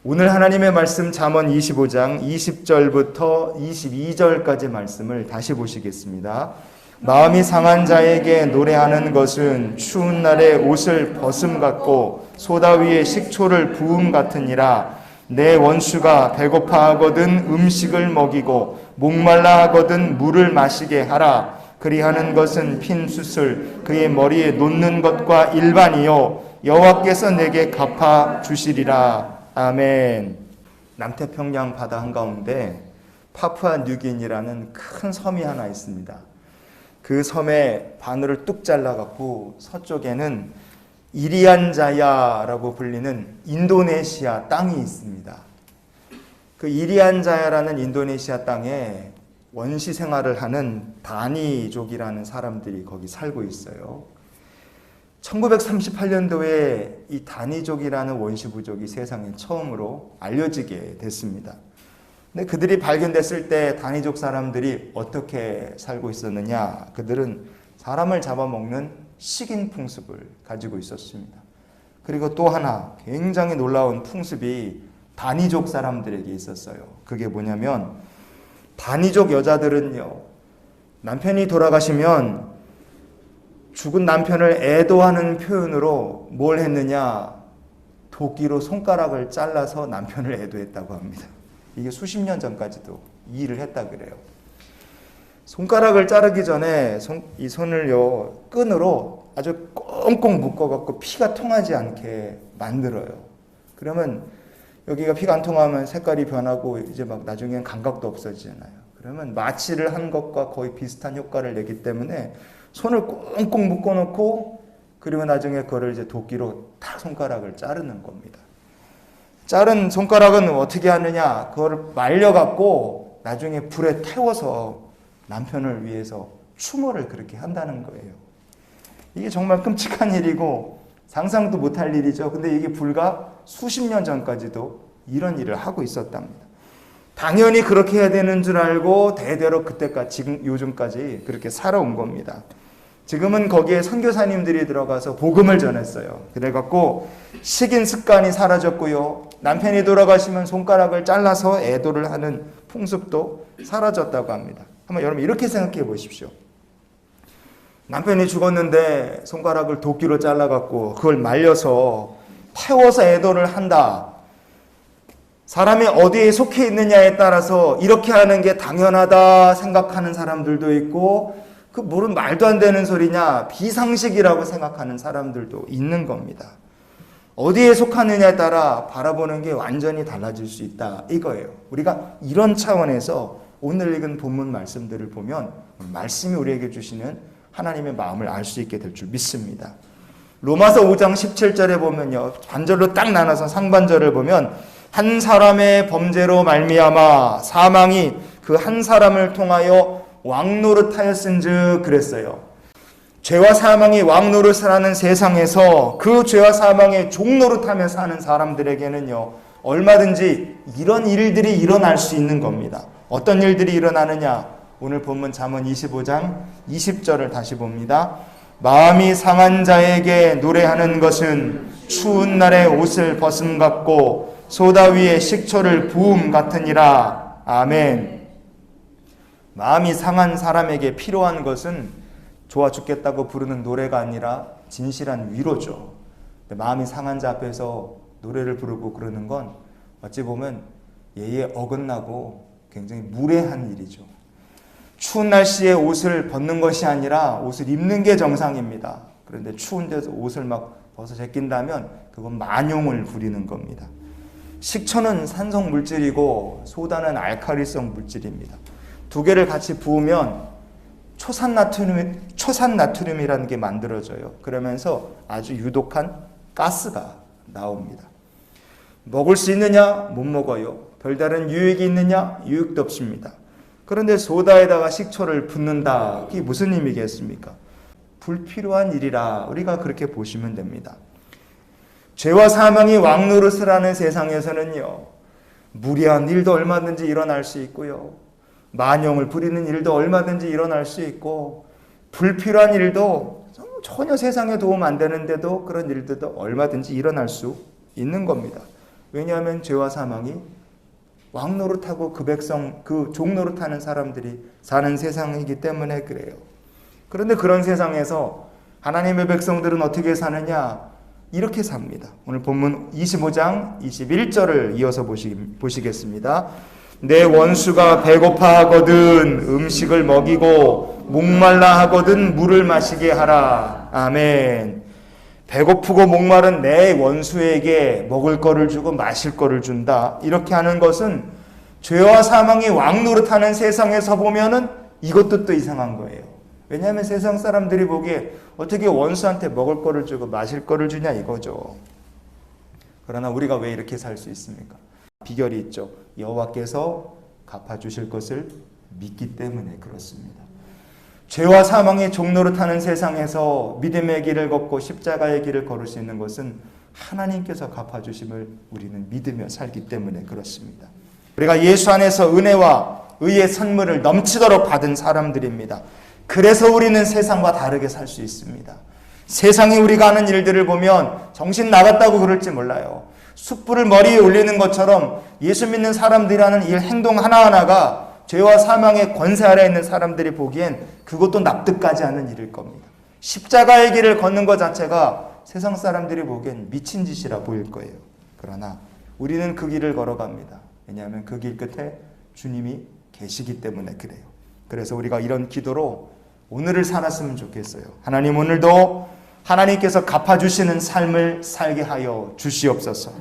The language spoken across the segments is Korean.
오늘 하나님의 말씀 잠언 25장 20절부터 22절까지 말씀을 다시 보시겠습니다. 마음이 상한 자에게 노래하는 것은 추운 날에 옷을 벗음 같고 소다 위에 식초를 부음 같으니라. 내 원수가 배고파하거든 음식을 먹이고 목말라 하거든 물을 마시게 하라. 그리하는 것은 핀 숯을 그의 머리에 놓는 것과 일반이요 여호와께서 내게 갚아 주시리라. 아멘. 남태평양 바다 한가운데 파푸아 뉴기니라는 큰 섬이 하나 있습니다. 그 섬의 바늘을 뚝 잘라갖고 서쪽에는 이리안자야라고 불리는 인도네시아 땅이 있습니다. 그 이리안자야라는 인도네시아 땅에 원시 생활을 하는 다니족이라는 사람들이 거기 살고 있어요. 1938년도에 이 다니족이라는 원시 부족이 세상에 처음으로 알려지게 됐습니다. 근데 그들이 발견됐을 때 다니족 사람들이 어떻게 살고 있었느냐? 그들은 사람을 잡아먹는 식인 풍습을 가지고 있었습니다. 그리고 또 하나 굉장히 놀라운 풍습이 다니족 사람들에게 있었어요. 그게 뭐냐면 다니족 여자들은요, 남편이 돌아가시면 죽은 남편을 애도하는 표현으로 뭘 했느냐? 도끼로 손가락을 잘라서 남편을 애도했다고 합니다. 이게 수십 년 전까지도 이 일을 했다 그래요. 손가락을 자르기 전에 이 손을요, 끈으로 아주 꽁꽁 묶어갖고 피가 통하지 않게 만들어요. 그러면 여기가 피가 안 통하면 색깔이 변하고 이제 막 나중엔 감각도 없어지잖아요. 그러면 마취를 한 것과 거의 비슷한 효과를 내기 때문에 손을 꽁꽁 묶어놓고 그리고 나중에 그거를 이제 도끼로 딱 손가락을 자르는 겁니다. 자른 손가락은 어떻게 하느냐? 그거를 말려갖고 나중에 불에 태워서 남편을 위해서 추모를 그렇게 한다는 거예요. 이게 정말 끔찍한 일이고 상상도 못할 일이죠. 근데 이게 불과 수십 년 전까지도 이런 일을 하고 있었답니다. 당연히 그렇게 해야 되는 줄 알고 대대로 그때까지 지금 요즘까지 그렇게 살아온 겁니다. 지금은 거기에 선교사님들이 들어가서 복음을 전했어요. 그래갖고 식인 습관이 사라졌고요. 남편이 돌아가시면 손가락을 잘라서 애도를 하는 풍습도 사라졌다고 합니다. 한번 여러분 이렇게 생각해 보십시오. 남편이 죽었는데 손가락을 도끼로 잘라갖고 그걸 말려서 태워서 애도를 한다. 사람이 어디에 속해 있느냐에 따라서 이렇게 하는 게 당연하다 생각하는 사람들도 있고 그 뭐는 말도 안 되는 소리냐 비상식이라고 생각하는 사람들도 있는 겁니다. 어디에 속하느냐에 따라 바라보는 게 완전히 달라질 수 있다 이거예요. 우리가 이런 차원에서 오늘 읽은 본문 말씀들을 보면 말씀이 우리에게 주시는 하나님의 마음을 알 수 있게 될 줄 믿습니다. 로마서 5장 17절에 보면요, 반절로 딱 나눠서 상반절을 보면 한 사람의 범죄로 말미암아 사망이 그 한 사람을 통하여 왕노릇하였은즉 그랬어요. 죄와 사망이 왕노릇을 하는 세상에서 그 죄와 사망의 종노릇하며 사는 사람들에게는요, 얼마든지 이런 일들이 일어날 수 있는 겁니다. 어떤 일들이 일어나느냐? 오늘 본문 잠언 25장 20절을 다시 봅니다. 마음이 상한 자에게 노래하는 것은 추운 날에 옷을 벗음 같고 소다 위에 식초를 부음 같으니라. 아멘. 마음이 상한 사람에게 필요한 것은 좋아 죽겠다고 부르는 노래가 아니라 진실한 위로죠. 마음이 상한 자 앞에서 노래를 부르고 그러는 건 어찌 보면 예에 어긋나고 굉장히 무례한 일이죠. 추운 날씨에 옷을 벗는 것이 아니라 옷을 입는 게 정상입니다. 그런데 추운 데서 옷을 막 벗어 제낀다면 그건 만용을 부리는 겁니다. 식초는 산성 물질이고 소다는 알칼리성 물질입니다. 두 개를 같이 부으면 초산나트륨이라는 게 만들어져요. 그러면서 아주 유독한 가스가 나옵니다. 먹을 수 있느냐? 못 먹어요. 별다른 유익이 있느냐? 유익도 없습니다. 그런데 소다에다가 식초를 붓는다. 그게 무슨 의미겠습니까? 불필요한 일이라 우리가 그렇게 보시면 됩니다. 죄와 사망이 왕노릇을 하는 세상에서는요, 무리한 일도 얼마든지 일어날 수 있고요, 만용을 부리는 일도 얼마든지 일어날 수 있고, 불필요한 일도 전혀 세상에 도움 안 되는데도 그런 일들도 얼마든지 일어날 수 있는 겁니다. 왜냐하면 죄와 사망이 왕 노릇하고 그 백성, 그 종 노릇하는 사람들이 사는 세상이기 때문에 그래요. 그런데 그런 세상에서 하나님의 백성들은 어떻게 사느냐? 이렇게 삽니다. 오늘 본문 25장 21절을 이어서 보시겠습니다. 내 원수가 배고파 하거든 음식을 먹이고 목말라 하거든 물을 마시게 하라. 아멘. 배고프고 목마른 내 원수에게 먹을 거를 주고 마실 거를 준다. 이렇게 하는 것은 죄와 사망이 왕 노릇하는 세상에서 보면은 이것도 또 이상한 거예요. 왜냐하면 세상 사람들이 보기에 어떻게 원수한테 먹을 거를 주고 마실 거를 주냐 이거죠. 그러나 우리가 왜 이렇게 살 수 있습니까? 비결이 있죠. 여호와께서 갚아주실 것을 믿기 때문에 그렇습니다. 죄와 사망의 종노릇하는 세상에서 믿음의 길을 걷고 십자가의 길을 걸을 수 있는 것은 하나님께서 갚아주심을 우리는 믿으며 살기 때문에 그렇습니다. 우리가 예수 안에서 은혜와 의의 선물을 넘치도록 받은 사람들입니다. 그래서 우리는 세상과 다르게 살 수 있습니다. 세상이 우리가 하는 일들을 보면 정신 나갔다고 그럴지 몰라요. 숯불을 머리에 올리는 것처럼 예수 믿는 사람들이 하는 일 행동 하나하나가 죄와 사망의 권세 아래 있는 사람들이 보기엔 그것도 납득하지 않는 일일 겁니다. 십자가의 길을 걷는 것 자체가 세상 사람들이 보기엔 미친 짓이라 보일 거예요. 그러나 우리는 그 길을 걸어갑니다. 왜냐하면 그 길 끝에 주님이 계시기 때문에 그래요. 그래서 우리가 이런 기도로 오늘을 살았으면 좋겠어요. 하나님, 오늘도 하나님께서 갚아주시는 삶을 살게 하여 주시옵소서.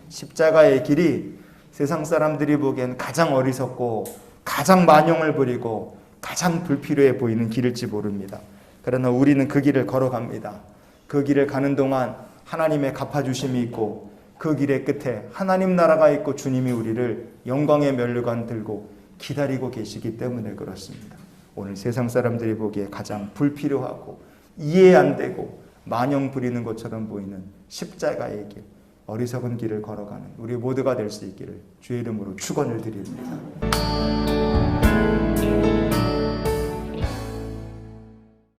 십자가의 길이 세상 사람들이 보기엔 가장 어리석고 가장 만용을 부리고 가장 불필요해 보이는 길일지 모릅니다. 그러나 우리는 그 길을 걸어갑니다. 그 길을 가는 동안 하나님의 갚아주심이 있고 그 길의 끝에 하나님 나라가 있고 주님이 우리를 영광의 면류관 들고 기다리고 계시기 때문에 그렇습니다. 오늘 세상 사람들이 보기에 가장 불필요하고 이해 안 되고 만용 부리는 것처럼 보이는 십자가의 길, 어리석은 길을 걸어가는 우리 모두가 될 수 있기를 주의 이름으로 축원을 드립니다.